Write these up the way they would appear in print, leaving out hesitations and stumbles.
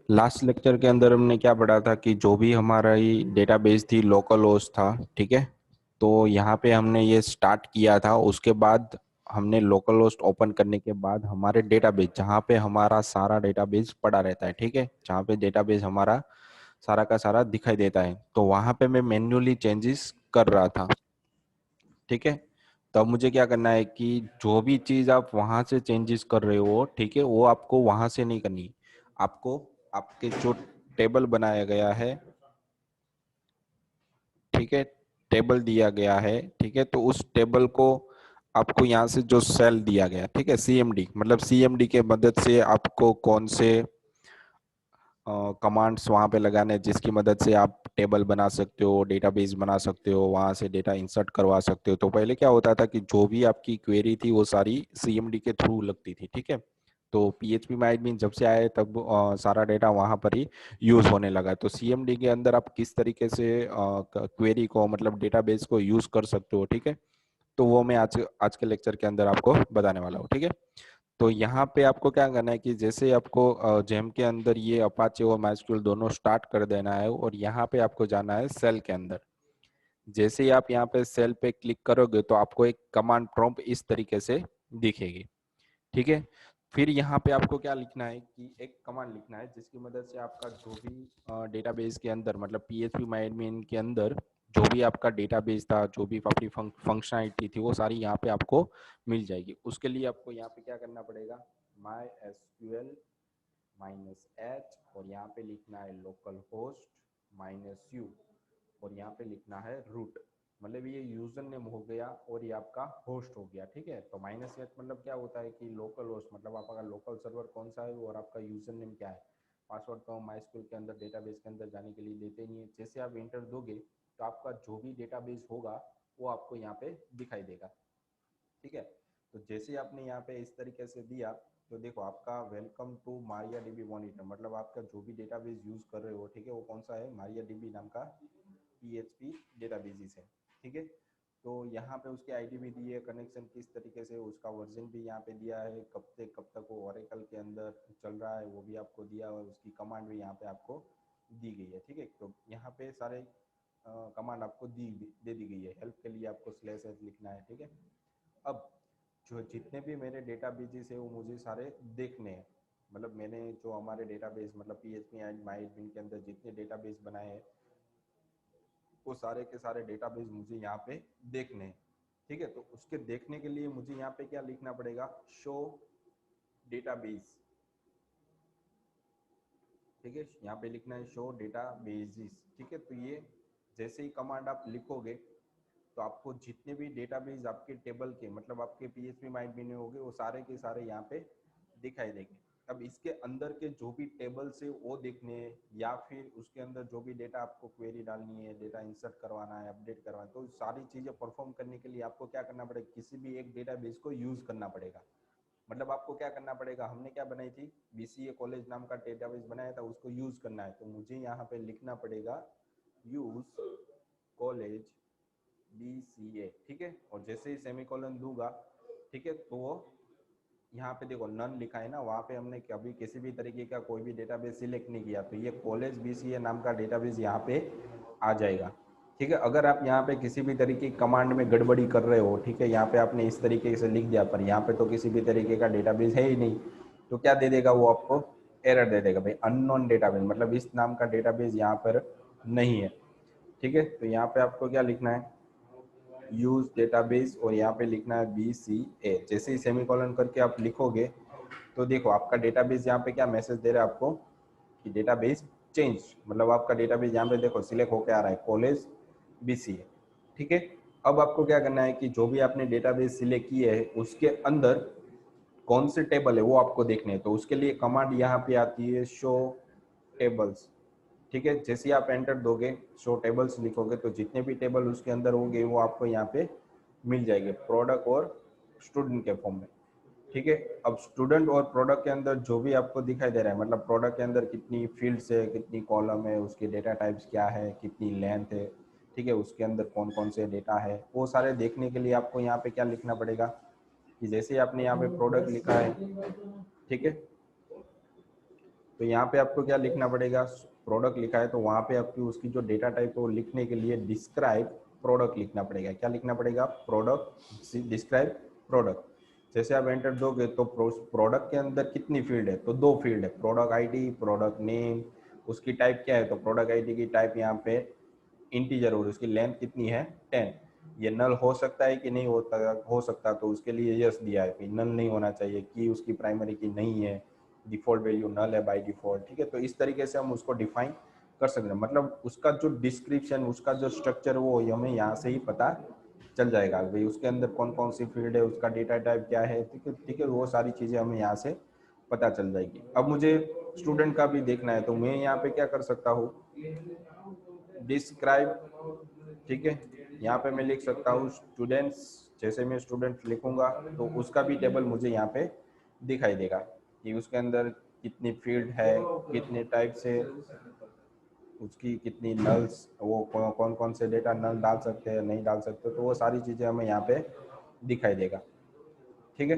Last lecture के अंदर हमने क्या पढ़ा था कि जो भी हमारा ये डेटाबेस थी लोकल होस्ट था, ठीक है। तो यहाँ पे हमने ये स्टार्ट किया था, उसके बाद हमने लोकल होस्ट ओपन करने के बाद हमारे डेटाबेस जहाँ पे हमारा सारा डेटाबेस पड़ा रहता है, ठीक है, जहाँ पे डेटाबेस हमारा सारा का सारा दिखाई देता है, तो वहाँ पे मैं मैन्युअली चेंजेस कर रहा था, ठीक है। तब मुझे क्या करना है कि जो भी चीज आप वहां से चेंजेस कर रहे हो, ठीक है, वो आपको वहां से नहीं करनी। आपको आपके जो टेबल बनाया गया है, ठीक है, टेबल दिया गया है, ठीक है, तो उस टेबल को आपको यहाँ से जो सेल दिया गया, ठीक है, सीएमडी, मतलब सीएमडी के मदद से आपको कौन से कमांड्स वहां पे लगाने जिसकी मदद से आप टेबल बना सकते हो, डेटाबेस बना सकते हो, वहां से डेटा इंसर्ट करवा सकते हो। तो पहले क्या होता था कि जो भी आपकी क्वेरी थी वो सारी सीएमडी के थ्रू लगती थी, ठीक है। तो पीएचपी में एडमिन जब से आए तब सारा डेटा वहां पर ही यूज होने लगा। तो सीएमडी के अंदर आप किस तरीके से क्वेरी को, मतलब डेटाबेस को यूज कर सकते हो, ठीक है, तो वो मैं आज आज के लेक्चर के अंदर आपको बताने वाला हूँ, ठीक है। तो यहाँ पे आपको क्या करना है कि जैसे आपको जेम के अंदर ये अपाचे और माइस्क्यूल दोनों स्टार्ट कर देना है, और यहाँ पे आपको जाना है सेल के अंदर। जैसे ही आप यहाँ पे सेल पे क्लिक करोगे तो आपको एक कमांड प्रॉम्प्ट इस तरीके से दिखेगी, ठीक है। फिर यहाँ पे आपको क्या लिखना है कि एक कमांड लिखना है जिसकी मदद से आपका जो भी डेटाबेस के अंदर, मतलब पीएचपी माई एडमिन के अंदर जो भी आपका डेटाबेस था, जो भी अपनी फंक्शनलिटी थी, वो सारी यहाँ पे आपको मिल जाएगी। उसके लिए आपको यहाँ पे क्या करना पड़ेगा, माई एसक्यूएल -h, और यहाँ पे लिखना है लोकल होस्ट -u, और यहाँ पे लिखना है रूट। मतलब ये यूजर नेम हो गया और ये आपका होस्ट हो गया, ठीक है। तो -h मतलब क्या होता है कि लोकल होस्ट, मतलब आपका लोकल सर्वर कौन सा है, और आपका यूजर नेम क्या है। पासवर्ड तो हम माइस्क्यूल के अंदर डेटाबेस के अंदर जाने के लिए देते नहीं है। जैसे आप इंटर दोगे तो आपका जो भी डेटाबेस होगा वो आपको यहाँ पे दिखाई देगा, ठीक है। तो जैसे आपने यहाँ पे इस तरीके से दिया, तो देखो आपका welcome to MariaDB monitor, मतलब आपका जो भी डेटाबेस यूज कर रहे हो, ठीक है, वो कौन सा है, मारिया डीबी नाम का पीएचपी डेटाबेस है, ठीक है। तो यहाँ पे उसकी आईडी भी दी है, कनेक्शन किस तरीके से, उसका वर्जन भी यहाँ पे दिया है, कब से कब तक वो ओरेकल के अंदर चल रहा है वो भी आपको दिया, और उसकी कमांड भी यहाँ पे आपको दी गई है, ठीक है। तो यहाँ पे सारे कमांड आपको दे दी गई है। हेल्प के लिए आपको /h लिखना है, ठीक है। अब जो जितने भी मेरे डेटाबेसेस है वो मुझे सारे देखने हैं, मतलब मैंने जो हमारे डेटाबेस, मतलब पीएचपी एंड माई एडमिन के अंदर जितने डेटाबेस बनाए हैं वो सारे के सारे डेटाबेस मुझे यहाँ पे देखने हैं, ठीक है। तो उसके देखने के लिए मुझे यहाँ पे क्या लिखना पड़ेगा, शो डेटाबेस, ठीक है। यहाँ पे लिखना है शो डेटाबेसेस, ठीक है। तो ये जैसे ही कमांड आप लिखोगे तो आपको जितने भी डेटाबेस आपके टेबल के, मतलब आपके पीएचपी माई एडमिन में होंगे, वो सारे के सारे यहाँ पे दिखाई देंगे। अब इसके अंदर के जो भी टेबल्स है वो देखने हैं, या फिर उसके अंदर जो भी डेटा आपको क्वेरी डालनी है, डेटा इंसर्ट करवाना है, अपडेट करवाना है, तो सारी चीजें परफॉर्म करने के लिए आपको क्या करना पड़ेगा, किसी भी एक डेटाबेस को यूज करना पड़ेगा। मतलब आपको क्या करना पड़ेगा, हमने क्या बनाई थी, बीसीए कॉलेज नाम का डेटाबेस बनाया था, उसको यूज करना है। तो मुझे यहाँ पे लिखना पड़ेगा यूज कॉलेज BCA, ठीक है। और जैसे ही सेमीकोलन दूंगा, ठीक है, तो वो यहाँ पे देखो नन लिखा है ना, वहाँ पे हमने कभी किसी भी तरीके का कोई भी डेटाबेस सिलेक्ट नहीं किया, तो ये कॉलेज BCA नाम का डेटाबेस यहाँ पे आ जाएगा, ठीक है। अगर आप यहाँ पे किसी भी तरीके की कमांड में गड़बड़ी कर रहे हो, ठीक है, यहाँ पे आपने इस तरीके से लिख दिया पर यहाँ पे तो किसी भी तरीके का डेटाबेस है ही नहीं, तो क्या दे देगा वो आपको, एरर दे देगा भाई, अननोन डेटाबेस, मतलब इस नाम का डेटाबेस यहाँ पर नहीं है, ठीक है। तो यहाँ पे आपको क्या लिखना है, यूज डेटाबेस, और यहाँ पे लिखना है BCA। जैसे ही सेमीकोलन करके आप लिखोगे तो देखो आपका डेटाबेस यहाँ पे क्या मैसेज दे रहा है आपको कि डेटाबेस चेंज, मतलब आपका डेटाबेस यहाँ पे देखो सिलेक्ट होके आ रहा है कॉलेज BCA, ठीक है। अब आपको क्या करना है कि जो भी आपने डेटाबेस सिलेक्ट किए है उसके अंदर कौन से टेबल है वो आपको देखने हैं। तो उसके लिए कमांड यहाँ पे आती है शो टेबल्स, ठीक है। जैसे ही आप एंटर दोगे, शो टेबल्स लिखोगे, तो जितने भी टेबल उसके अंदर होंगे वो आपको यहाँ पे मिल जाएंगे, प्रोडक्ट और स्टूडेंट के फॉर्म में, ठीक है। अब स्टूडेंट और प्रोडक्ट के अंदर जो भी आपको दिखाई दे रहा है, मतलब प्रोडक्ट के अंदर कितनी फील्ड्स है, कितनी कॉलम है, उसके डेटा टाइप्स क्या है, कितनी लेंथ है, ठीक है, उसके अंदर कौन कौन से डेटा है, वो सारे देखने के लिए आपको यहाँ पे क्या लिखना पड़ेगा कि जैसे आपने यहाँ पे प्रोडक्ट लिखा है, ठीक है, तो यहाँ पे आपको क्या लिखना पड़ेगा, प्रोडक्ट लिखा है तो वहाँ पे आपकी उसकी जो डेटा टाइप है वो लिखने के लिए डिस्क्राइब प्रोडक्ट लिखना पड़ेगा। क्या लिखना पड़ेगा, प्रोडक्ट डिस्क्राइब प्रोडक्ट। जैसे आप एंटर दोगे तो प्रोडक्ट के अंदर कितनी फील्ड है, तो 2 फील्ड है, प्रोडक्ट आईडी, प्रोडक्ट नेम। उसकी टाइप क्या है, तो प्रोडक्ट आईडी की टाइप यहाँ पे इंटीजर और उसकी लेंथ कितनी है 10। ये नल हो सकता है कि नहीं होता, हो सकता तो उसके लिए यस दिया है कि नल नहीं होना चाहिए, कि उसकी प्राइमरी की नहीं है, डिफॉल्ट वैल्यू नल है बाय डिफॉल्ट। ठीक है, तो इस तरीके से हम उसको डिफाइन कर सकते हैं। मतलब उसका जो डिस्क्रिप्शन, उसका जो स्ट्रक्चर वो हमें यहाँ से ही पता चल जाएगा भाई उसके अंदर कौन कौन सी फील्ड है, उसका डेटा टाइप क्या है। ठीक है, ठीक है, वो सारी चीज़ें हमें यहाँ से पता चल जाएगी। अब मुझे स्टूडेंट का भी देखना है तो मैं यहाँ पे क्या कर सकता हूँ, डिस्क्राइब। ठीक है, यहाँ पे मैं लिख सकता हूँ स्टूडेंट्स। जैसे मैं स्टूडेंट लिखूंगा तो उसका भी टेबल मुझे यहाँ पे दिखाई देगा कि उसके अंदर कितनी फील्ड है, कितने टाइप से, उसकी कितनी नल्स, वो कौन कौन से डेटा नल डाल सकते हैं नहीं डाल सकते, तो वो सारी चीज़ें हमें यहाँ पे दिखाई देगा। ठीक है,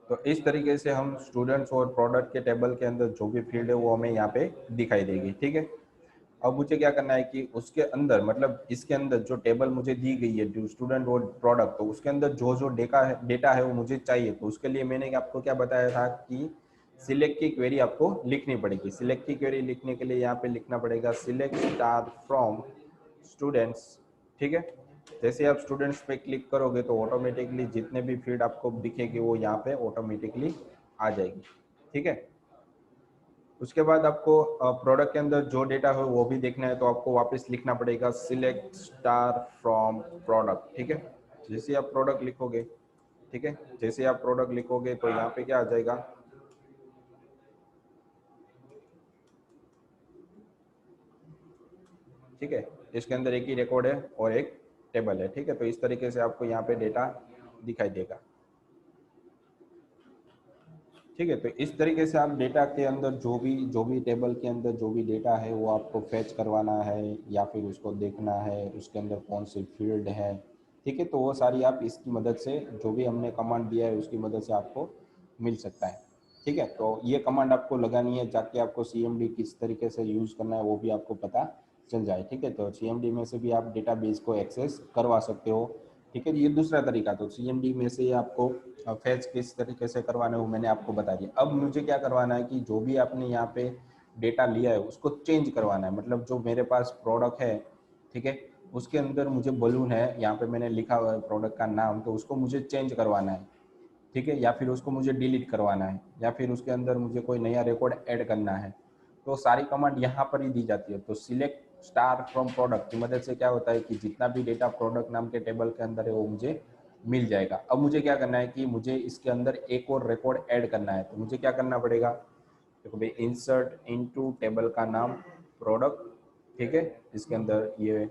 तो इस तरीके से हम स्टूडेंट्स और प्रोडक्ट के टेबल के अंदर जो भी फील्ड है वो हमें यहाँ पे दिखाई देगी। ठीक है, अब मुझे क्या करना है कि उसके अंदर, मतलब इसके अंदर जो टेबल मुझे दी गई है जो स्टूडेंट और प्रोडक्ट, तो उसके अंदर जो जो डेटा है वो मुझे चाहिए। तो उसके लिए मैंने आपको क्या बताया था कि सिलेक्ट की क्वेरी आपको लिखनी पड़ेगी। सिलेक्ट की क्वेरी लिखने के लिए यहाँ पे लिखना पड़ेगा सिलेक्ट स्टार फ्रॉम स्टूडेंट्स। ठीक है, जैसे आप स्टूडेंट्स पे क्लिक करोगे तो ऑटोमेटिकली जितने भी फील्ड आपको दिखेगी वो यहाँ पे ऑटोमेटिकली आ जाएगी। ठीक है, उसके बाद आपको प्रोडक्ट के अंदर जो डेटा हो वो भी देखना है तो आपको वापस लिखना पड़ेगा सिलेक्ट स्टार फ्रॉम प्रोडक्ट। ठीक है, जैसे आप प्रोडक्ट लिखोगे, ठीक है, जैसे आप प्रोडक्ट लिखोगे तो यहाँ पे क्या आ जाएगा, ठीक है, इसके अंदर एक ही रिकॉर्ड है और एक टेबल है। ठीक है, तो इस तरीके से आपको यहाँ पे डेटा दिखाई देगा। ठीक है, तो इस तरीके से आप डेटा के अंदर जो भी टेबल के अंदर जो भी डेटा है वो आपको फैच करवाना है या फिर उसको देखना है उसके अंदर कौन सी फील्ड है। ठीक है, तो वो सारी आप इसकी मदद से, जो भी हमने कमांड दिया है उसकी मदद से आपको मिल सकता है। ठीक है, तो ये कमांड आपको लगानी है ताकि आपको सीएमडी किस तरीके से यूज़ करना है वो भी आपको पता चल जाए। ठीक है, तो सीएमडी में से भी आप डेटाबेस को एक्सेस करवा सकते हो। ठीक है, ये दूसरा तरीका। तो सीएमडी में से आपको फैच किस तरीके से करवाना है वो मैंने आपको बता दिया। अब मुझे क्या करवाना है कि जो भी आपने यहाँ पे डेटा लिया है उसको चेंज करवाना है। मतलब जो मेरे पास प्रोडक्ट है, ठीक है, उसके अंदर मुझे बलून है, यहाँ पे मैंने लिखा हुआ है प्रोडक्ट का नाम, तो उसको मुझे चेंज करवाना है। ठीक है, या फिर उसको मुझे डिलीट करवाना है या फिर उसके अंदर मुझे कोई नया रिकॉर्ड ऐड करना है, तो सारी कमांड यहाँ पर ही दी जाती है। तो सिलेक्ट स्टार फ्रॉम प्रोडक्ट की मदद से क्या होता है कि जितना भी डेटा प्रोडक्ट नाम के टेबल के अंदर है वो मुझे मिल जाएगा। अब मुझे क्या करना है कि मुझे इसके अंदर एक और रिकॉर्ड ऐड करना है। तो मुझे क्या करना पड़ेगा, देखो भाई, इंसर्ट इनटू टेबल का नाम प्रोडक्ट। ठीक है, इसके अंदर ये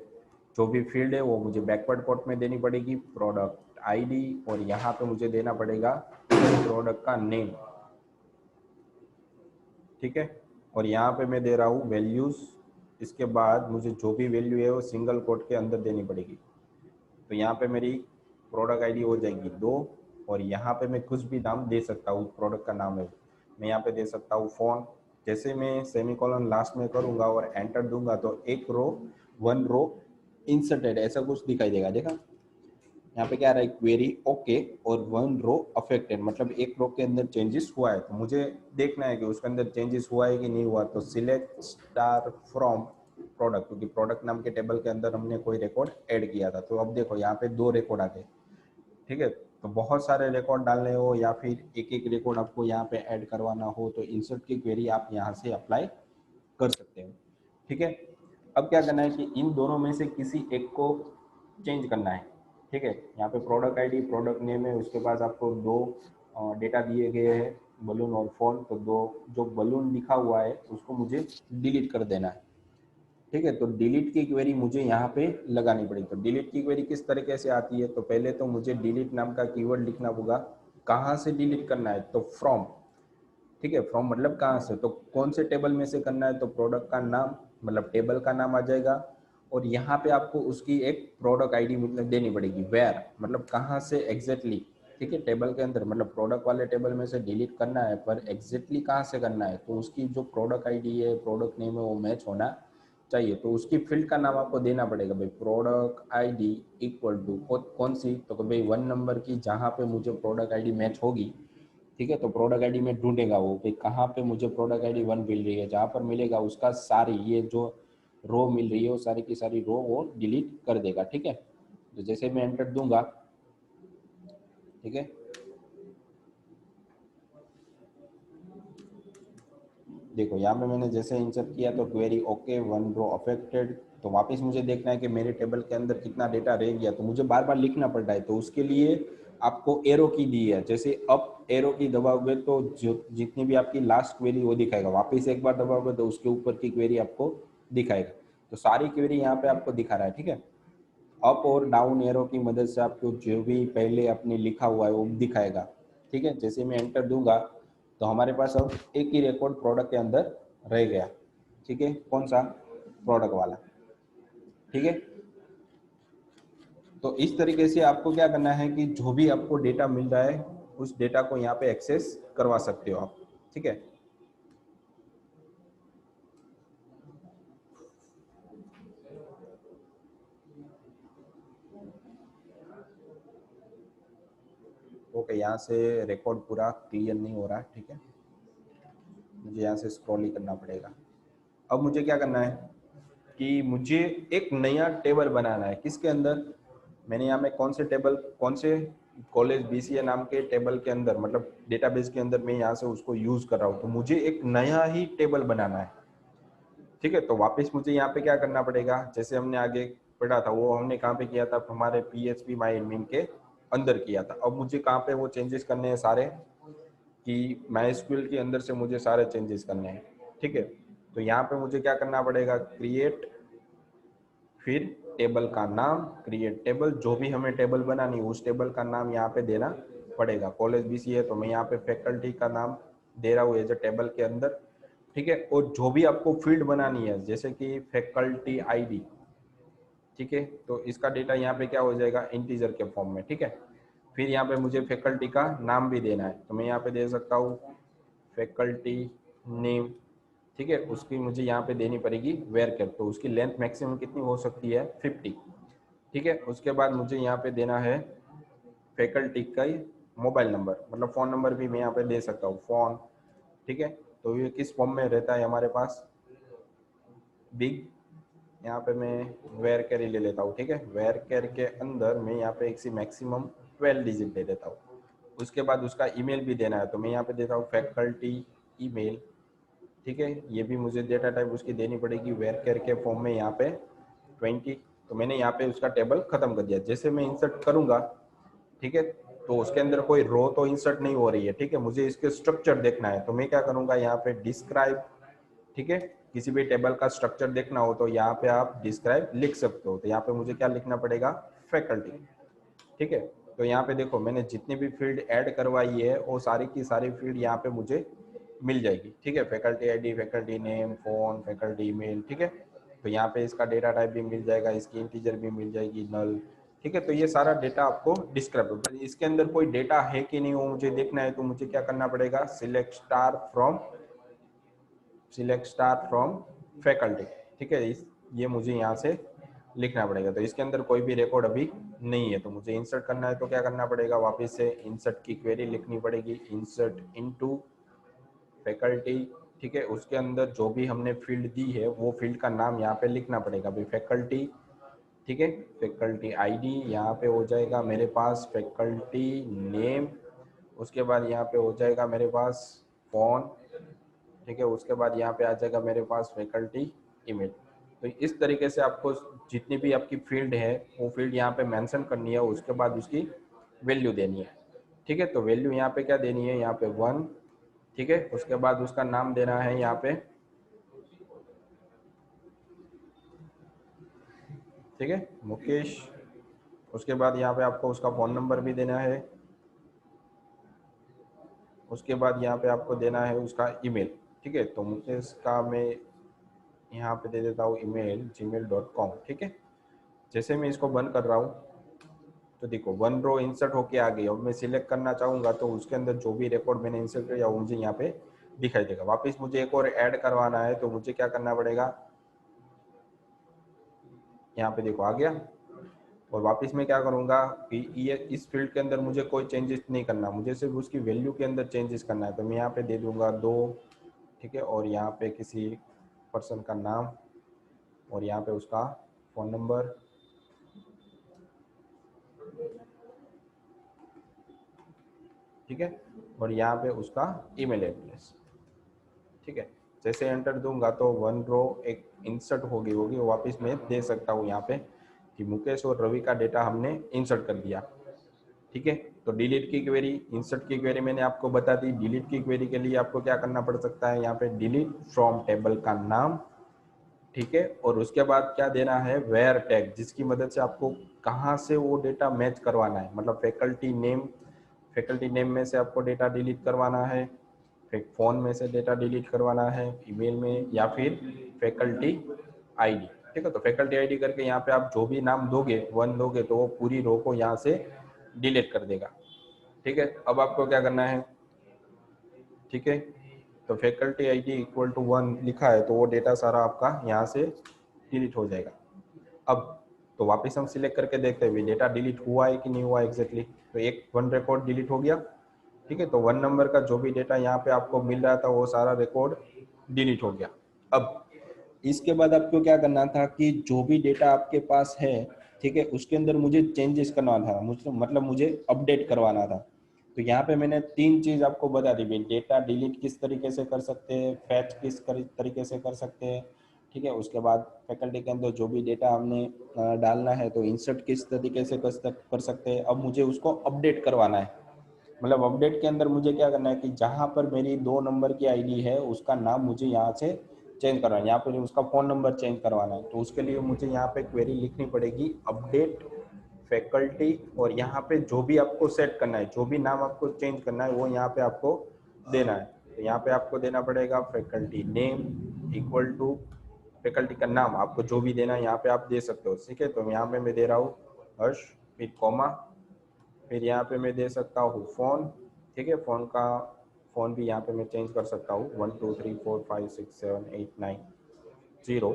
जो भी फील्ड है वो मुझे बैकवर्ड कोट में देनी पड़ेगी, प्रोडक्ट आईडी, और यहाँ पे मुझे देना पड़ेगा प्रोडक्ट का नेम। ठीक है, और यहाँ पे मैं दे रहा हूँ वैल्यूज़। इसके बाद मुझे जो भी वैल्यू है वो सिंगल कोट के अंदर देनी पड़ेगी। तो यहाँ पे मेरी प्रोडक्ट आईडी हो जाएगी 2, और यहाँ पे मैं कुछ भी नाम दे सकता हूँ, प्रोडक्ट का नाम है मैं यहाँ पे दे सकता हूँ फ़ोन। जैसे मैं सेमीकोलन लास्ट में करूँगा और एंटर दूंगा तो एक रो, 1 रो इंसर्टेड ऐसा कुछ दिखाई देगा। देखा, यहाँ पे क्या आ रहा है, क्वेरी ओके और 1 रो अफेक्टेड, मतलब एक रो के अंदर चेंजेस हुआ है। तो मुझे देखना है कि उसके अंदर चेंजेस हुआ है कि नहीं हुआ। तो सिलेक्ट स्टार फ्रॉम प्रोडक्ट, क्योंकि प्रोडक्ट नाम के टेबल के अंदर हमने कोई रिकॉर्ड ऐड किया था। तो अब देखो यहाँ पे 2 रिकॉर्ड आ गए। ठीक है, तो बहुत सारे रिकॉर्ड डालने हो या फिर एक एक रिकॉर्ड आपको यहाँ पे ऐड करवाना हो तो इंसर्ट की क्वेरी आप यहाँ से अप्लाई कर सकते हो। ठीक है, अब क्या करना है कि इन दोनों में से किसी एक को चेंज करना है। ठीक है, यहाँ पे प्रोडक्ट आईडी, प्रोडक्ट नेम है, उसके पास आपको 2 डेटा दिए गए हैं, बलून और फोन। तो 2 जो बलून लिखा हुआ है उसको मुझे डिलीट कर देना है। ठीक है, तो डिलीट की क्वेरी मुझे यहाँ पे लगानी पड़ेगी। तो डिलीट की क्वेरी किस तरीके से आती है, तो पहले तो मुझे डिलीट नाम का कीवर्ड लिखना होगा। कहाँ से डिलीट करना है, तो फ्रॉम। ठीक है, फ्रॉम मतलब कहाँ से, तो कौन से टेबल में से करना है, तो प्रोडक्ट का नाम, मतलब टेबल का नाम आ जाएगा। और यहाँ पे आपको उसकी एक प्रोडक्ट आईडी मतलब देनी पड़ेगी, वेयर मतलब कहाँ से एग्जैक्टली। ठीक है, टेबल के अंदर मतलब प्रोडक्ट वाले टेबल में से डिलीट करना है, पर एग्जैक्टली कहाँ से करना है, तो उसकी जो प्रोडक्ट आईडी है, प्रोडक्ट नेम है, वो मैच होना चाहिए। तो उसकी फील्ड का नाम आपको देना पड़ेगा भाई, प्रोडक्ट आईडी इक्वल टू कौन सी, तो भाई 1 नंबर की, जहाँ पे मुझे प्रोडक्ट आईडी मैच होगी। ठीक है, तो प्रोडक्ट आईडी में ढूंढेगा वो भाई कहाँ पे मुझे प्रोडक्ट आईडी 1 मिल रही है, जहाँ पर मिलेगा उसका सारी ये जो रो मिल रही है वो सारी की सारी रो वो डिलीट कर देगा। ठीक है, तो जैसे मैं एंटर दूंगा, ठीक है, देखो यहाँ पे मैंने जैसे इंसर्ट किया तो क्वेरी ओके, 1 रो अफेक्टेड। तो वापस मुझे देखना है कि मेरे टेबल के अंदर कितना डेटा रह गया, तो मुझे बार बार लिखना पड़ रहा है। तो उसके लिए आपको एरो की दी है, जैसे अप एरो की दबाओगे तो जो जितनी भी आपकी लास्ट क्वेरी वो दिखाएगा, वापस एक बार दबाओगे तो उसके ऊपर की क्वेरी आपको दिखाएगा। तो सारी क्वेरी यहाँ पे आपको दिखा रहा है। ठीक है, अप और डाउन एरो की मदद से आपको जो भी पहले आपने लिखा हुआ है वो दिखाएगा। ठीक है, जैसे मैं एंटर दूंगा तो हमारे पास अब एक ही रिकॉर्ड प्रोडक्ट के अंदर रह गया। ठीक है, कौन सा, प्रोडक्ट वाला। ठीक है, तो इस तरीके से आपको क्या करना है कि जो भी आपको डेटा मिल रहा है उस डेटा को यहाँ पे एक्सेस करवा सकते हो आप। ठीक है, ओके, यहाँ से रिकॉर्ड पूरा क्लियर नहीं हो रहा। ठीक है, मुझे यहाँ से स्क्रॉल ही करना पड़ेगा। अब मुझे क्या करना है कि मुझे एक नया टेबल बनाना है, किसके अंदर, मैंने यहाँ में कौन से टेबल, कौन से कॉलेज बीसीए नाम के टेबल के अंदर, मतलब डेटाबेस के अंदर मैं यहाँ से उसको यूज कर रहा हूँ, तो मुझे एक नया ही टेबल बनाना है। ठीक है, तो वापस मुझे यहाँ पे क्या करना पड़ेगा, जैसे हमने आगे पढ़ा था वो हमने कहाँ पे किया था, हमारे PHP माई एडमिन के अंदर किया था। अब मुझे कहाँ पे वो चेंजेस करने हैं सारे, कि MySQL के अंदर से मुझे सारे चेंजेस करने हैं। ठीक है, तो यहाँ पे मुझे क्या करना पड़ेगा, क्रिएट, फिर टेबल का नाम, क्रिएट टेबल, जो भी हमें टेबल बनानी है उस टेबल का नाम यहाँ पे देना पड़ेगा। कॉलेज BC है तो मैं यहाँ पे फैकल्टी का नाम दे रहा हूँ एज ए टेबल के अंदर। ठीक है, और जो भी आपको फील्ड बनानी है जैसे कि फैकल्टी आईडी, ठीक है, तो इसका डेटा यहाँ पे क्या हो जाएगा, इंटीजर के फॉर्म में। ठीक है, फिर यहाँ पे मुझे फैकल्टी का नाम भी देना है, तो मैं यहाँ पे दे सकता हूँ फैकल्टी नेम। ठीक है, उसकी मुझे यहाँ पे देनी पड़ेगी वेयर कैप, तो उसकी लेंथ मैक्सिमम कितनी हो सकती है, 50। ठीक है, उसके बाद मुझे यहाँ पे देना है फैकल्टी का मोबाइल नंबर, मतलब फ़ोन नंबर भी मैं यहाँ पे दे सकता हूँ, फ़ोन। ठीक है, तो ये किस फॉर्म में रहता है हमारे पास, बिग, यहाँ पे मैं वेयर कैर ले लेता हूँ। ठीक है, वेयर कैर के अंदर मैं यहाँ पे एक सी मैक्सिमम 12 डिजिट दे देता हूँ। उसके बाद उसका ईमेल भी देना है, तो मैं यहाँ पे देता हूँ फैकल्टी ईमेल। ठीक है, ये भी मुझे डेटा टाइप उसकी देनी पड़ेगी वेयर कैर के फॉर्म में यहाँ पे 20। तो मैंने यहाँ पे उसका टेबल खत्म कर दिया। जैसे मैं इंसर्ट करूंगा, ठीक है, तो उसके अंदर कोई रो तो इंसर्ट नहीं हो रही है। ठीक है, मुझे इसके स्ट्रक्चर देखना है, तो मैं क्या करूंगा, यहाँ पे डिस्क्राइब। ठीक है, किसी भी टेबल का स्ट्रक्चर देखना हो तो यहाँ पे आप डिस्क्राइब लिख सकते हो। तो यहाँ पे मुझे क्या लिखना पड़ेगा, फैकल्टी। ठीक है, तो यहाँ पे देखो मैंने जितनी भी फील्ड ऐड करवाई है वो सारी की सारी फील्ड यहाँ पे मुझे मिल जाएगी। ठीक है, faculty ID, faculty name, phone, faculty email. ठीक है, तो यहाँ पे इसका डेटा टाइप भी मिल जाएगा, इसकी इंटीजर भी मिल जाएगी, नल। ठीक है, तो ये सारा डेटा आपको डिस्क्राइब, इसके अंदर कोई डेटा है कि नहीं वो मुझे देखना है, तो मुझे क्या करना पड़ेगा, सिलेक्ट स्टार फ्रॉम फैकल्टी। ठीक है, ये मुझे यहाँ से लिखना पड़ेगा। तो इसके अंदर कोई भी रिकॉर्ड अभी नहीं है, तो मुझे इंसर्ट करना है, तो क्या करना पड़ेगा, वापस से इंसर्ट की क्वेरी लिखनी पड़ेगी, इंसर्ट इनटू फैकल्टी। ठीक है, उसके अंदर जो भी हमने फील्ड दी है वो फील्ड का नाम यहाँ पे लिखना पड़ेगा भाई, फैकल्टी। ठीक है, फैकल्टी आईडी यहाँ पे हो जाएगा मेरे पास, फैकल्टी नेम, उसके बाद यहाँ पे हो जाएगा मेरे पास फोन। ठीक है, उसके बाद यहाँ पे आ जाएगा मेरे पास फैकल्टी ईमेल। तो इस तरीके से आपको जितनी भी आपकी फील्ड है वो फील्ड यहाँ पे मेंशन करनी है, उसके बाद उसकी वैल्यू देनी है। ठीक है, तो वैल्यू यहाँ पे क्या देनी है, यहाँ पे 1। ठीक है, उसके बाद उसका नाम देना है यहाँ पे। ठीक है, मुकेश। उसके बाद यहाँ पे आपको उसका फ़ोन नंबर भी देना है। उसके बाद यहाँ पे आपको देना है उसका ईमेल। ठीक है, तो मुकेश का मैं यहाँ पे दे देता हूँ ईमेल gmail.com। ठीक है, जैसे मैं इसको बंद कर रहा हूँ, तो देखो 1 रो इंसर्ट होके आ गई। अब मैं सिलेक्ट करना चाहूंगा तो उसके अंदर जो भी रिकॉर्ड मैंने इंसर्ट किया वो मुझे यहाँ पे दिखाई देगा। वापस मुझे एक और ऐड करवाना है तो मुझे क्या करना पड़ेगा, यहाँ पे देखो आ गया। और वापस मैं क्या करूंगा कि ये इस फील्ड के अंदर मुझे कोई चेंजेस नहीं करना, मुझे सिर्फ उसकी वैल्यू के अंदर चेंजेस करना है। तो मैं यहाँ पे दे दूंगा 2, ठीक है, और यहाँ पे किसी पर्सन का नाम और यहाँ पे उसका फ़ोन नंबर, ठीक है, और यहाँ पे उसका ईमेल एड्रेस, ठीक है। जैसे एंटर दूंगा तो 1 रो एक इंसर्ट होगी वापस मैं दे सकता हूँ यहाँ पे कि मुकेश और रवि का डेटा हमने इंसर्ट कर दिया, ठीक है। तो डिलीट की क्वेरी, इंसर्ट की क्वेरी मैंने आपको बता दी। डिलीट की क्वेरी के लिए आपको क्या करना पड़ सकता है, यहाँ पे डिलीट फ्रॉम टेबल का नाम, ठीक है, और उसके बाद क्या देना है, वेयर टैग, जिसकी मदद से आपको कहाँ से वो डेटा मैच करवाना है। मतलब फैकल्टी नेम में से आपको डेटा डिलीट करवाना है, फिर फोन में से डेटा डिलीट करवाना है, ईमेल में, या फिर फैकल्टी आईडी, ठीक है। तो फैकल्टी आईडी करके यहाँ पे आप जो भी नाम दोगे 1 दोगे तो वो पूरी रो को यहाँ से डिलीट कर देगा, ठीक है। अब आपको क्या करना है, ठीक है, तो फैकल्टी आईडी इक्वल टू 1 लिखा है तो वो डेटा सारा आपका यहाँ से डिलीट हो जाएगा। अब तो वापस हम सिलेक्ट करके देखते हैं डेटा डिलीट हुआ है कि नहीं हुआ एग्जैक्टली। तो एक 1 रिकॉर्ड डिलीट हो गया, ठीक है। तो 1 नंबर का जो भी डेटा यहाँ पे आपको मिल रहा था वो सारा रिकॉर्ड डिलीट हो गया। अब इसके बाद आपको क्या करना था कि जो भी डेटा आपके पास है, ठीक है, उसके अंदर मुझे चेंजेस करवाना था, मुझे मतलब मुझे अपडेट करवाना था। तो यहाँ पे मैंने 3 चीज आपको बता दी, डेटा डिलीट किस तरीके से कर सकते हैं, फैच किस तरीके से कर सकते हैं, ठीक है। उसके बाद फैकल्टी के अंदर जो भी डेटा हमने डालना है तो इंसर्ट किस तरीके से कर सकते हैं। अब मुझे उसको अपडेट करवाना है। मतलब अपडेट के अंदर मुझे क्या करना है कि जहाँ पर मेरी 2 नंबर की आईडी है उसका नाम मुझे यहाँ से चेंज करवाना है, यहाँ पर उसका फ़ोन नंबर चेंज करवाना है। तो उसके लिए मुझे यहाँ पे क्वेरी लिखनी पड़ेगी, अपडेट फैकल्टी, और यहाँ पे जो भी आपको सेट करना है, जो भी नाम आपको चेंज करना है वो यहाँ पे आपको देना है। तो यहाँ पे आपको देना पड़ेगा faculty name equal to faculty का नाम, आपको जो भी देना है यहाँ पे आप दे सकते हो, ठीक है। तो यहाँ पे मैं दे रहा हूँ हर्ष, फिर कॉमा, फिर यहाँ पे मैं दे सकता हूँ फ़ोन, ठीक है। फ़ोन भी यहाँ पे मैं चेंज कर सकता हूँ 1 2 3 4 5 6 7 8 9 0,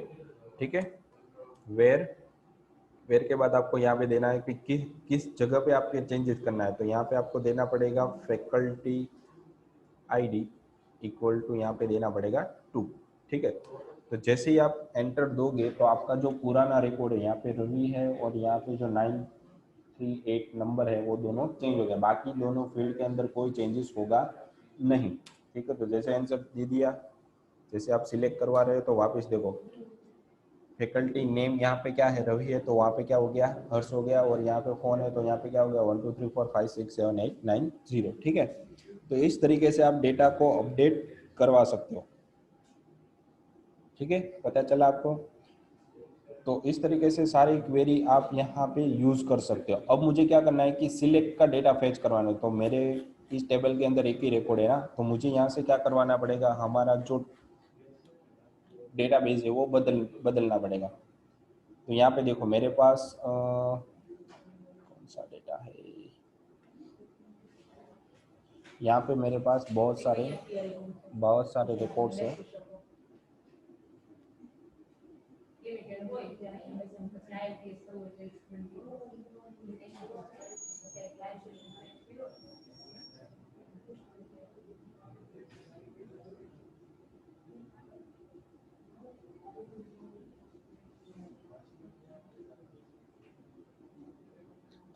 ठीक है। वेयर वेयर के बाद आपको यहाँ पे देना है कि किस जगह पे आपके चेंजेस करना है। तो यहाँ पे आपको देना पड़ेगा फैकल्टी आईडी इक्वल टू, यहाँ पे देना पड़ेगा 2, ठीक है। तो जैसे ही आप एंटर दोगे तो आपका जो पुराना रिकॉर्ड है यहाँ पे रवि है और यहाँ पे जो 938 नंबर है वो दोनों चेंज हो गया, बाकी दोनों फील्ड के अंदर कोई चेंजेस होगा नहीं, ठीक है। तो जैसे आंसर दे दिया, जैसे आप सिलेक्ट करवा रहे हो तो वापस देखो फैकल्टी नेम यहाँ पे क्या है, रवि है, तो वहाँ पे क्या हो गया, हर्ष हो गया, और यहाँ पे फोन है तो यहाँ पे क्या हो गया 1 2 3 4 5 6 7 8 9 0, ठीक है। तो इस तरीके से आप डेटा को अपडेट करवा सकते हो, ठीक है, पता चला आपको। तो इस तरीके से सारी क्वेरी आप यहाँ पे यूज कर सकते हो। अब मुझे क्या करना है कि सिलेक्ट का डेटा फेच करवाना है। तो मेरे इस टेबल के अंदर एक ही रिकॉर्ड है ना, तो मुझे यहाँ से क्या करवाना पड़ेगा, हमारा जो डेटाबेस है वो बदलना पड़ेगा। तो यहाँ पे देखो मेरे पास कौन सा डेटा है, यहाँ पे मेरे पास बहुत सारे रिकॉर्ड्स हैं।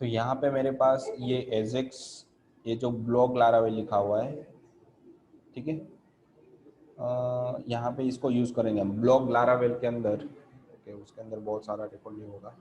तो यहाँ पे मेरे पास ये एजेक्स, ये जो ब्लॉग लारावेल लिखा हुआ है, ठीक है, यहाँ पे इसको यूज करेंगे हम ब्लॉग लारावेल के अंदर, ओके, उसके अंदर बहुत सारा रिकॉर्ड नहीं होगा।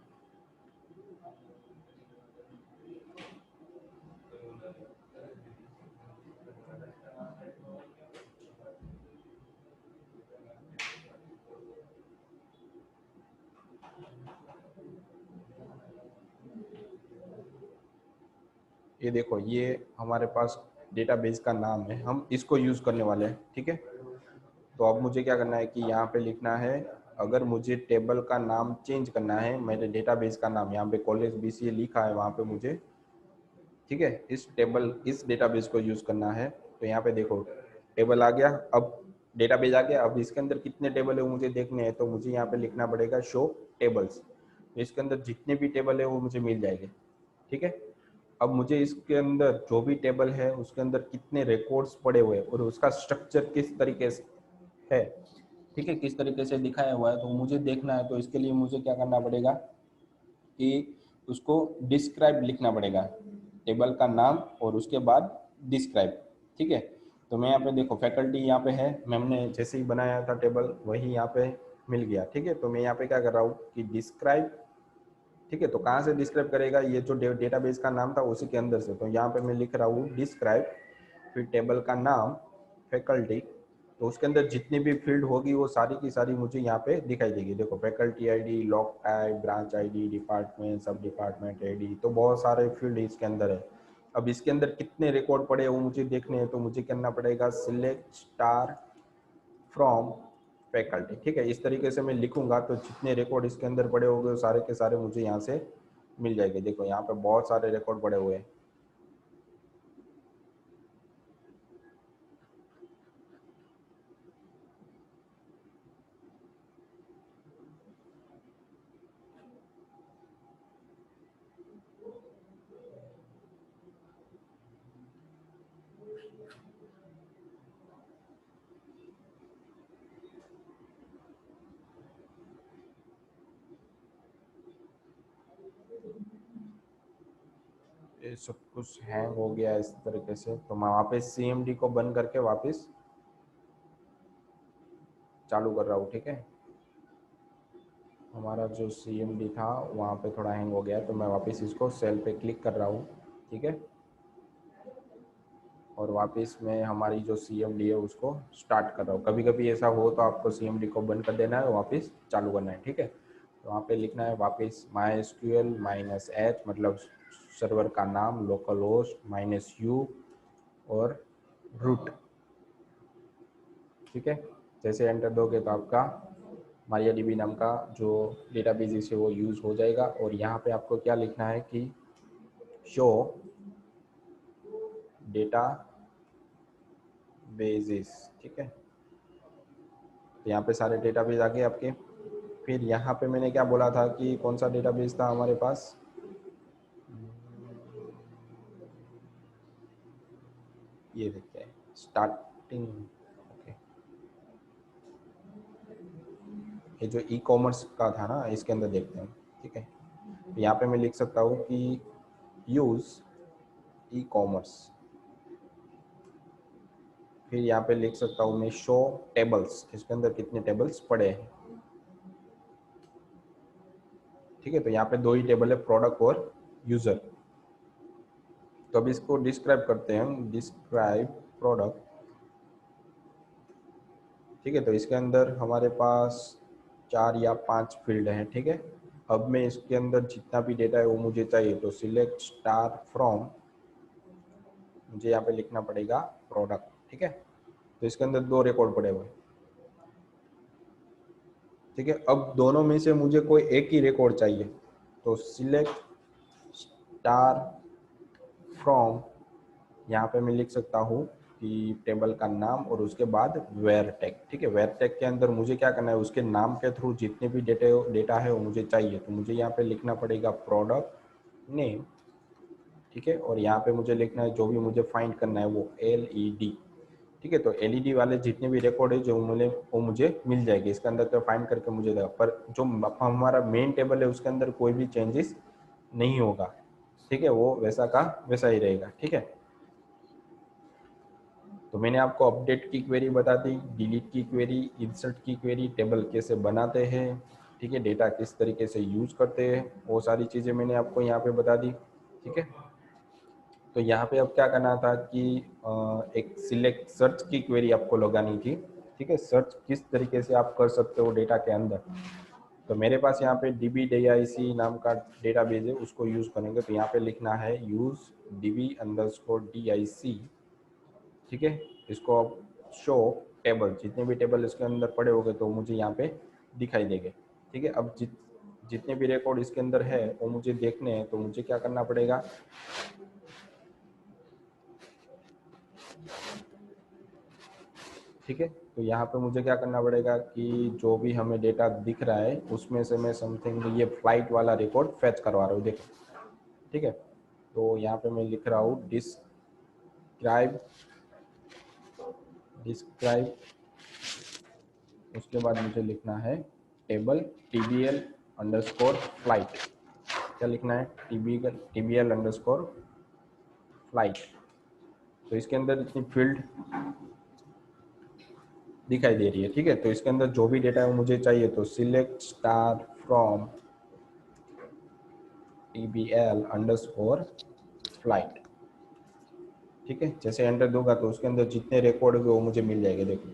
ये देखो ये हमारे पास डेटाबेस का नाम है, हम इसको यूज करने वाले हैं, ठीक है। तो अब मुझे क्या करना है कि यहाँ पे लिखना है अगर मुझे टेबल का नाम चेंज करना है, मेरे डेटाबेस का नाम, यहाँ पे कॉलेज बीसीए लिखा है वहाँ पे मुझे, ठीक है, इस डेटाबेस को यूज करना है। तो यहाँ पे देखो टेबल आ गया, अब डेटाबेस आ गया। अब इसके अंदर कितने टेबल है वो मुझे देखने हैं, तो मुझे यहाँ पे लिखना पड़ेगा शो टेबल्स। तो इसके अंदर जितने भी टेबल है वो मुझे मिल जाएंगे, ठीक है। अब मुझे इसके अंदर जो भी टेबल है उसके अंदर कितने रिकॉर्ड्स पड़े हुए हैं और उसका स्ट्रक्चर किस तरीके से है, ठीक है, किस तरीके से दिखाया हुआ है, तो मुझे देखना है। तो इसके लिए मुझे क्या करना पड़ेगा कि उसको डिस्क्राइब लिखना पड़ेगा, टेबल का नाम और उसके बाद डिस्क्राइब, ठीक है। तो मैं यहाँ पे देखो फैकल्टी यहाँ पे है, मैंने जैसे ही बनाया था टेबल वही यहाँ पे मिल गया, ठीक है। तो मैं यहाँ पे क्या कर रहा हूँ कि डिस्क्राइब, ठीक है। तो कहाँ से डिस्क्राइब करेगा, ये जो डेटाबेस का नाम था उसी के अंदर से। तो यहाँ पे मैं लिख रहा हूँ डिस्क्राइब, फिर टेबल का नाम फैकल्टी, तो उसके अंदर जितनी भी फील्ड होगी वो सारी की सारी मुझे यहाँ पे दिखाई देगी। देखो faculty ID, log type, branch ID, department, सब डिपार्टमेंट आईडी, तो बहुत सारे फील्ड इसके अंदर है। अब इसके अंदर कितने रिकॉर्ड पड़े हैं वो मुझे देखने हैं, तो मुझे करना पड़ेगा सिलेक्ट स्टार फ्रॉम फैकल्टी, ठीक है। इस तरीके से मैं लिखूंगा तो जितने रिकॉर्ड इसके अंदर पड़े होंगे वो सारे के सारे मुझे यहाँ से मिल जाएंगे। देखो यहाँ पे बहुत सारे रिकॉर्ड पड़े हुए हैं। ये सब कुछ हैंग हो गया इस तरीके से, तो मैं वापस सीएमडी को बंद करके वापस चालू कर रहा हूँ, ठीक है। हमारा जो सीएमडी था वहाँ पे थोड़ा हैंग हो गया, तो मैं वापस इसको सेल पे क्लिक कर रहा हूँ, ठीक है। और वापस मैं हमारी जो सीएमडी है उसको स्टार्ट कर रहा हूँ। कभी कभी ऐसा हो तो आपको सीएमडी को बंद कर देना है, वापस चालू करना है, ठीक है। तो वहाँ पे लिखना है वापस MySQL -h, मतलब सर्वर का नाम, लोकल होस्ट -u और रूट, ठीक है। जैसे एंटर दोगे तो आपका MariaDB नाम का जो डेटाबेस है वो यूज़ हो जाएगा। और यहाँ पे आपको क्या लिखना है कि शो डेटा बेसिस, ठीक है। तो यहाँ पे सारे डेटाबेस आ गए आपके। फिर यहाँ पे मैंने क्या बोला था कि कौन सा डेटाबेस था हमारे पास, ये देखते हैं स्टार्टिंग, ओके, ये जो ई कॉमर्स का था ना इसके अंदर देखते हैं, ठीक है। तो यहाँ पे मैं लिख सकता हूँ कि यूज़ ई कॉमर्स, फिर यहाँ पे लिख सकता हूँ मैं शो टेबल्स, इसके अंदर कितने टेबल्स पड़े हैं, ठीक है। तो यहाँ पे दो ही टेबल है, प्रोडक्ट और यूजर। तो अब इसको डिस्क्राइब करते हैं हम, डिस्क्राइब प्रोडक्ट, ठीक है। तो इसके अंदर हमारे पास 4 या 5 फील्ड हैं, ठीक है। अब मैं इसके अंदर जितना भी डेटा है वो मुझे चाहिए, तो सिलेक्ट स्टार फ्रॉम, मुझे यहाँ पे लिखना पड़ेगा प्रोडक्ट, ठीक है। तो इसके अंदर 2 रिकॉर्ड पड़े हुए, ठीक है। अब दोनों में से मुझे कोई एक ही रिकॉर्ड चाहिए, तो सिलेक्ट स्टार फ्रॉम, यहाँ पे मैं लिख सकता हूँ कि टेबल का नाम और उसके बाद वेयर टैग, ठीक है। वेयर टैग के अंदर मुझे क्या करना है, उसके नाम के थ्रू जितने भी डेटा है वो मुझे चाहिए, तो मुझे यहाँ पे लिखना पड़ेगा प्रोडक्ट नेम, ठीक है। और यहाँ पे मुझे लिखना है जो भी मुझे फाइंड करना है वो LED, ठीक है। तो LED वाले जितने भी रिकॉर्ड है जो मुझे मिल जाएगी इसके अंदर, तो फाइंड करके मुझे देगा। पर जो हमारा मेन टेबल है उसके अंदर कोई भी चेंजेस नहीं होगा, ठीक है, वो वैसा का वैसा ही रहेगा, ठीक है। तो मैंने आपको अपडेट की क्वेरी बता दी, डिलीट की क्वेरी, इंसर्ट की क्वेरी, टेबल कैसे बनाते हैं, ठीक है, डेटा किस तरीके से यूज करते हैं, वो सारी चीज़ें मैंने आपको यहाँ पे बता दी, ठीक है। तो यहाँ पे अब क्या करना था कि एक सिलेक्ट सर्च की क्वेरी आपको लगानी थी, ठीक है। सर्च किस तरीके से आप कर सकते हो डेटा के अंदर, तो मेरे पास यहाँ पे DB-DIC नाम का डेटाबेस है, उसको यूज़ करेंगे। तो यहाँ पे लिखना है यूज़ DB_DIC, ठीक है। इसको शो टेबल, जितने भी टेबल इसके अंदर पड़े हो गए तो मुझे यहाँ पे दिखाई देंगे। ठीक है, अब जितने भी रिकॉर्ड इसके अंदर है वो मुझे देखने हैं, तो मुझे क्या करना पड़ेगा, ठीक है। तो यहाँ पे मुझे क्या करना पड़ेगा कि जो भी हमें डेटा दिख रहा है उसमें से मैं समथिंग ये फ्लाइट वाला रिकॉर्ड फेच करवा रहा हूँ, देखो। ठीक है, तो यहाँ पे मैं लिख रहा हूँ डिस्क्राइब, उसके बाद मुझे लिखना है टेबल TBL अंडरस्कोर फ्लाइट। क्या लिखना है, TBL अंडरस्कोर फ्लाइट। तो इसके अंदर इतनी फील्ड दिखाई दे रही है। ठीक है, तो इसके अंदर जो भी डेटा है वो मुझे चाहिए, तो select star from TBL underscore flight. ठीक है, जैसे एंटर दूंगा तो उसके अंदर जितने रिकॉर्ड होंगे वो मुझे मिल जाएंगे, देखो।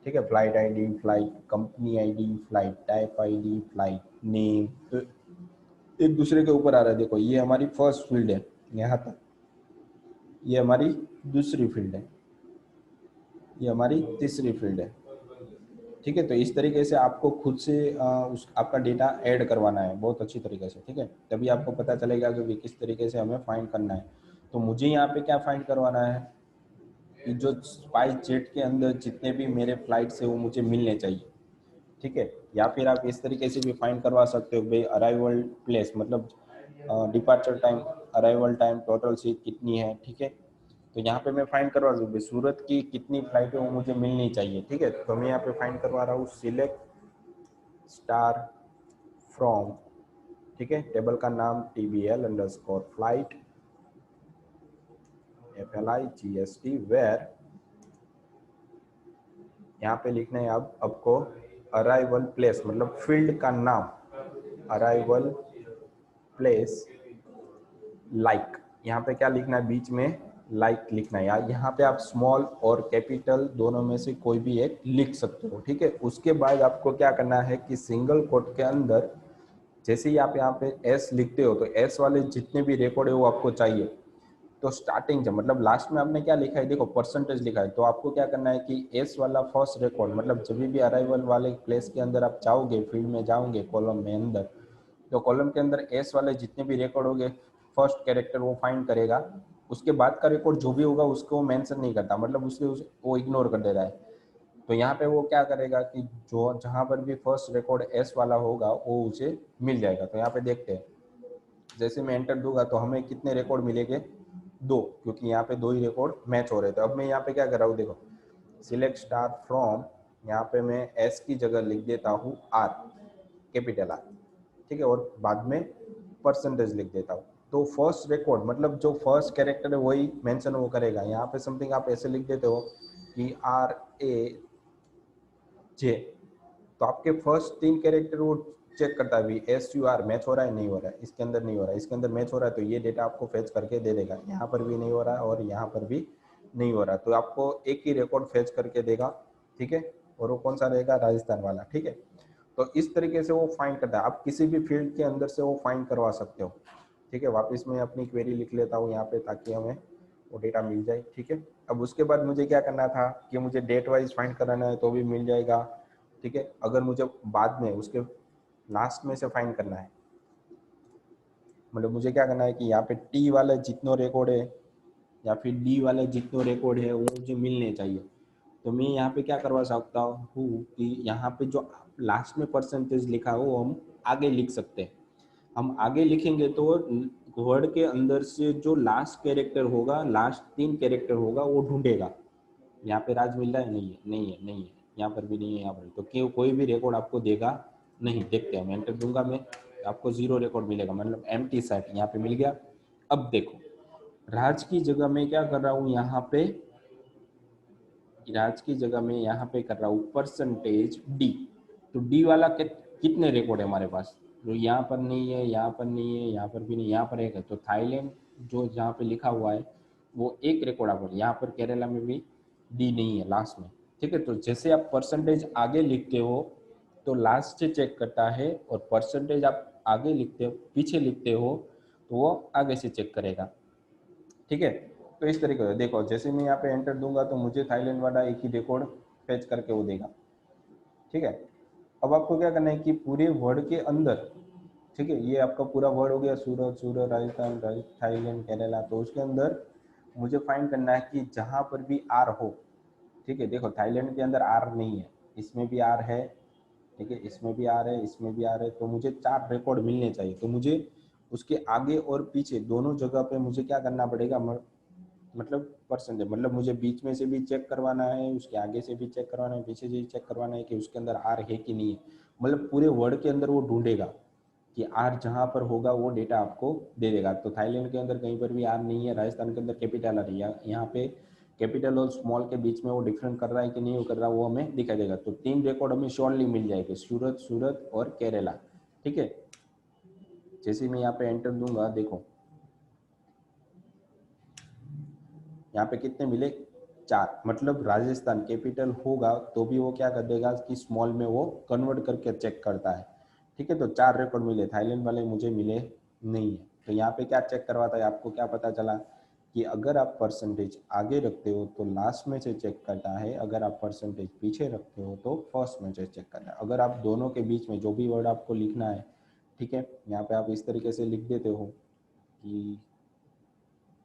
ठीक है, flight ID, flight company ID, flight type ID, flight name, तो एक दूसरे के ऊपर आ रहा है। देखो, ये हमारी फर्स्ट फील्ड है यहाँ तक, ये हमारी दूसरी फील्ड है, ये हमारी तीसरी फील्ड है। ठीक है, तो इस तरीके से आपको खुद से उस आपका डेटा ऐड करवाना है बहुत अच्छी तरीके से। ठीक है, तभी आपको पता चलेगा कि किस तरीके से हमें फाइंड करना है। तो मुझे यहाँ पे क्या फाइंड करवाना है कि जो स्पाइस जेट के अंदर जितने भी मेरे फ्लाइट्स है वो मुझे मिलने चाहिए। ठीक है, या फिर आप इस तरीके से भी फाइंड करवा सकते हो भाई, अराइवल प्लेस मतलब departure time, arrival time, total seat कितनी है। ठीक है, तो यहाँ पे मैं फाइंड करवा दूँ भाई सूरत की कितनी फ्लाइट है वो मुझे मिलनी चाहिए। ठीक है, तो मैं यहाँ पे फाइंड करवा रहा हूँ सिलेक्ट स्टार फ्रॉम, ठीक है, टेबल का नाम TBL underscore flight FLIGST where, यहाँ पे लिखना है अब आपको अराइवल प्लेस मतलब फील्ड का नाम, अराइवल प्लेस लाइक। यहाँ पे क्या लिखना है बीच में, लाइक लिखना है यार। यहाँ पे आप स्मॉल और कैपिटल दोनों में से कोई भी एक लिख सकते हो। ठीक है, उसके बाद आपको क्या करना है कि सिंगल कोट के अंदर जैसे ही आप यहाँ पे एस लिखते हो तो एस वाले जितने भी रिकॉर्ड है वो आपको चाहिए। तो स्टार्टिंग से मतलब लास्ट में आपने क्या लिखा है, देखो परसेंटेज लिखा है, तो आपको क्या करना है कि एस वाला फर्स्ट रिकॉर्ड मतलब जब भी अराइवल वाले प्लेस के अंदर आप जाओगे, फील्ड में जाओगे, कॉलम में अंदर, तो कॉलम के अंदर एस वाले जितने भी रिकॉर्ड होंगे फर्स्ट कैरेक्टर वो फाइंड करेगा। उसके बाद का रिकॉर्ड जो भी होगा उसको मेंशन नहीं करता, मतलब वो इग्नोर कर दे रहा है। तो यहाँ पे वो क्या करेगा कि जो जहाँ पर भी फर्स्ट रिकॉर्ड एस वाला होगा वो उसे मिल जाएगा। तो यहाँ पे देखते हैं, जैसे मैं एंटर दूंगा तो हमें कितने रिकॉर्ड मिलेंगे, दो, क्योंकि यहाँ पे दो ही रिकॉर्ड मैच हो रहे थे। अब मैं यहाँ पे क्या कर रहा हूँ, देखो सिलेक्ट स्टार फ्रॉम, यहाँ पे मैं एस की जगह लिख देता हूँ आर, कैपिटल आर। ठीक है, और बाद में परसेंटेज लिख देता हूँ। तो फर्स्ट रिकॉर्ड मतलब जो फर्स्ट कैरेक्टर है वही मेंशन वो करेगा। यहाँ पे समथिंग आप ऐसे लिख देते हो कि RAJ, तो आपके फर्स्ट तीन कैरेक्टर वो चेक करता है भी SUR मैच हो रहा है नहीं हो रहा है, इसके अंदर नहीं हो रहा है, इसके अंदर मैच हो रहा है, तो ये डेटा आपको फेच करके दे देगा। यहाँ पर भी नहीं हो रहा है और यहाँ पर भी नहीं हो रहा है, तो आपको एक ही रिकॉर्ड फेच करके देगा। ठीक है, और वो कौन सा रहेगा, राजस्थान वाला। ठीक है, तो इस तरीके से वो फाइंड करता है। आप किसी भी फील्ड के अंदर से वो फाइंड करवा सकते हो। ठीक है, वापस मैं अपनी क्वेरी लिख लेता हूँ यहाँ पे ताकि हमें वो डेटा मिल जाए। ठीक है, अब उसके बाद मुझे क्या करना था कि मुझे डेट वाइज फाइंड कराना है तो भी मिल जाएगा। ठीक है, अगर मुझे बाद में उसके लास्ट में से फाइंड करना है, मतलब मुझे क्या करना है कि यहाँ पे टी वाले जितने रिकॉर्ड है या फिर डी वाले जितने रिकॉर्ड है वो मुझे मिलने चाहिए। तो मैं यहाँ पे क्या करवा सकता हूँ कि यहाँ पे जो लास्ट में परसेंटेज लिखा है वो हम आगे लिख सकते हैं। हम आगे लिखेंगे तो वर्ड के अंदर से जो लास्ट कैरेक्टर होगा, लास्ट तीन कैरेक्टर होगा वो ढूंढेगा। यहाँ पे राज मिल रहा है, नहीं है, नहीं है, नहीं है, यहाँ पर भी नहीं है, यहाँ पर तो क्यों कोई भी रिकॉर्ड आपको देगा नहीं। देखते हैं, मैं एंटर दूंगा, मैं आपको जीरो रिकॉर्ड मिलेगा, मतलब एम्प्टी सेट यहाँ पे मिल गया। अब देखो, राज की जगह मैं क्या कर रहा हूँ, यहाँ पे राज की जगह मैं यहाँ पे कर रहा हूँ परसेंटेज डी। तो डी वाला कितने रिकॉर्ड है हमारे पास, तो यहाँ पर नहीं है, यहाँ पर नहीं है, यहाँ पर भी नहीं, यहाँ पर एक है। तो थाईलैंड जो जहाँ पे लिखा हुआ है वो एक रिकॉर्ड आप, यहाँ पर केरला में भी डी नहीं है लास्ट में। ठीक है, तो जैसे आप परसेंटेज आगे लिखते हो तो लास्ट से चेक करता है, और परसेंटेज आप आगे लिखते हो पीछे लिखते हो तो वो आगे से चेक करेगा। ठीक है, तो इस तरीके से देखो, जैसे मैं यहाँ पे एंटर दूंगा तो मुझे थाईलैंड वाला एक ही रिकॉर्ड फेच करके वो देगा। ठीक है, अब आपको क्या करना है कि पूरे वर्ड के अंदर, ठीक है, ये आपका पूरा वर्ड हो गया सूरत, सूरत, राजस्थान, थाईलैंड, केरला, तो उसके अंदर मुझे फाइंड करना है कि जहां पर भी आर हो, ठीक है, देखो थाईलैंड के अंदर आर नहीं है, इसमें भी आर है, ठीक है, इसमें भी आर है, इसमें भी आर है, तो मुझे 4 रिकॉर्ड मिलने चाहिए। तो मुझे उसके आगे और पीछे दोनों जगह पे मुझे क्या करना पड़ेगा, मतलब परसेंटेज, मतलब मुझे बीच में से भी चेक करवाना है, उसके आगे से भी चेक करवाना है, पीछे से भी चेक करवाना है कि उसके अंदर आर है कि नहीं है। मतलब पूरे वर्ड के अंदर वो ढूंढेगा कि आर जहां पर होगा वो डेटा आपको दे देगा। तो थाईलैंड के अंदर कहीं पर भी आर नहीं है, राजस्थान के अंदर कैपिटल आर है, यहाँ पे कैपिटल और स्मॉल के बीच में वो डिफरेंट कर रहा है कि नहीं वो कर रहा है, वो हमें दिखाई देगा। तो 3 रिकॉर्ड हमें श्योरली मिल जाएंगे, सूरत, सूरत और केरला, ठीक है। जैसे मैं यहाँ पे एंटर दूंगा, देखो यहाँ पे कितने मिले, 4, मतलब राजस्थान कैपिटल होगा तो भी वो क्या कर देगा कि स्मॉल में वो कन्वर्ट करके चेक करता है, ठीक है। तो 4 रिकॉर्ड मिले, थाईलैंड वाले मुझे मिले नहीं है। तो यहाँ पे क्या चेक करवाता है, आपको क्या पता चला कि अगर आप परसेंटेज आगे रखते हो तो लास्ट में से चेक करता है, अगर आप परसेंटेज पीछे रखते हो तो फर्स्ट में से चेक करता है। अगर आप दोनों के बीच में जो भी वर्ड आपको लिखना है, ठीक है, यहाँ पे आप इस तरीके से लिख देते हो कि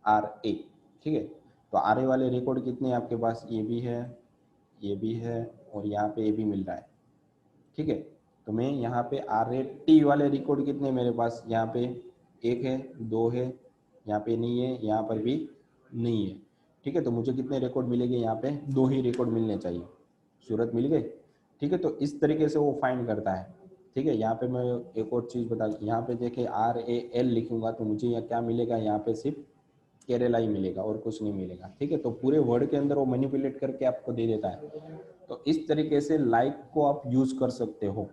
आर ए, ठीक है। तो आर ए वाले रिकॉर्ड कितने हैं आपके पास, ये भी है, ये भी है, और यहाँ पे ये भी मिल रहा है, ठीक है। तो मैं यहाँ पे आर ए टी वाले रिकॉर्ड कितने मेरे पास, यहाँ पे 1 है, 2 है, यहाँ पे नहीं है, यहाँ पर भी नहीं है, ठीक है। तो मुझे कितने रिकॉर्ड मिलेंगे, यहाँ पे 2 ही रिकॉर्ड मिलने चाहिए, सूरत मिल गए, ठीक है। तो इस तरीके से वो फाइंड करता है, ठीक है। यहाँ पे मैं एक और चीज़ बता, यहाँ पे देखे आर ए एल लिखूंगा तो मुझे यहाँ क्या मिलेगा, यहाँ पे सिर्फ केरला ही मिलेगा और कुछ नहीं मिलेगा, ठीक है। तो पूरे वर्ड के अंदर वो मैनिपुलेट करके आपको दे देता है। तो इस तरीके से लाइक को आप यूज कर सकते हो,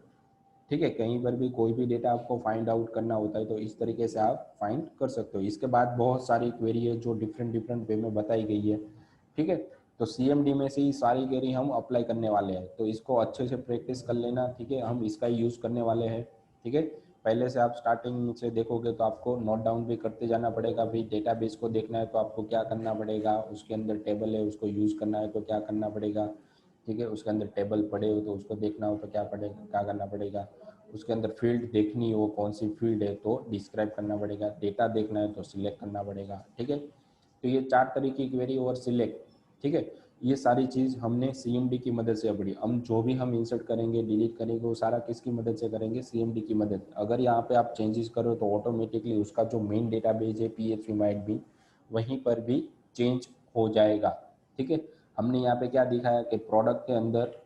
ठीक है। कहीं पर भी कोई भी डेटा आपको फाइंड आउट करना होता है तो इस तरीके से आप फाइंड कर सकते हो। इसके बाद बहुत सारी क्वेरी है जो डिफरेंट डिफरेंट वे में बताई गई है, ठीक है। तो सीएमडी में से ही सारी क्वेरी हम अप्लाई करने वाले हैं, तो इसको अच्छे से प्रैक्टिस कर लेना, ठीक है। हम इसका यूज करने वाले हैं, ठीक है। पहले से आप स्टार्टिंग से देखोगे तो आपको नोट डाउन भी करते जाना पड़ेगा, भाई डेटाबेस को देखना है तो आपको क्या करना पड़ेगा, उसके अंदर टेबल है उसको यूज करना है तो क्या करना पड़ेगा, ठीक है। उसके अंदर टेबल पड़े हो तो उसको देखना हो तो क्या पड़ेगा, क्या करना पड़ेगा। उसके अंदर फील्ड देखनी हो कौन सी फील्ड है तो डिस्क्राइब करना पड़ेगा, डेटा देखना है तो सिलेक्ट करना पड़ेगा, ठीक है। तो ये 4 तरीके की क्वेरी और सिलेक्ट, ठीक है। ये सारी चीज़ हमने सीएमडी की मदद से पढ़ी। हम जो भी हम इंसर्ट करेंगे डिलीट करेंगे वो सारा किसकी मदद से करेंगे, सीएमडी की मदद। अगर यहाँ पे आप चेंजेस करो तो ऑटोमेटिकली उसका जो मेन डेटाबेस है पीएचपी माइट भी वहीं पर भी चेंज हो जाएगा, ठीक है। हमने यहाँ पे क्या दिखाया कि प्रोडक्ट के अंदर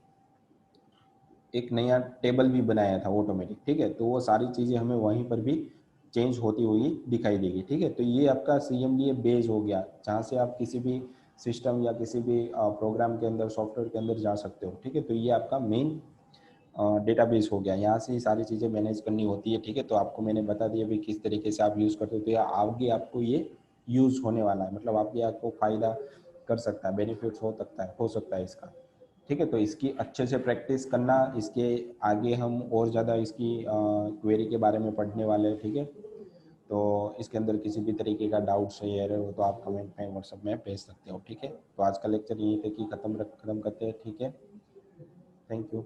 एक नया टेबल भी बनाया था ऑटोमेटिक, ठीक है। तो वो सारी चीज़ें हमें वहीं पर भी चेंज होती हुई दिखाई देगी, ठीक है। तो ये आपका सीएमडी बेस हो गया जहाँ से आप किसी भी सिस्टम या किसी भी प्रोग्राम के अंदर सॉफ्टवेयर के अंदर जा सकते हो, ठीक है। तो ये आपका मेन डेटाबेस हो गया, यहाँ से ही सारी चीज़ें मैनेज करनी होती है, ठीक है। तो आपको मैंने बता दिया भी किस तरीके से आप यूज़ करते हो, तो या आगे आपको ये यूज़ होने वाला है, मतलब आगे आपको फ़ायदा कर सकता है, बेनिफिट्स हो सकता है इसका, ठीक है। तो इसकी अच्छे से प्रैक्टिस करना, इसके आगे हम और ज़्यादा इसकी क्वेरी के बारे में पढ़ने वाले हैं, ठीक है। तो इसके अंदर किसी भी तरीके का डाउट्स है एरर हो तो आप कमेंट में व्हाट्सएप में भेज सकते हो, ठीक है। तो आज का लेक्चर यहीं पे की खत्म करते हैं, ठीक है। Thank you.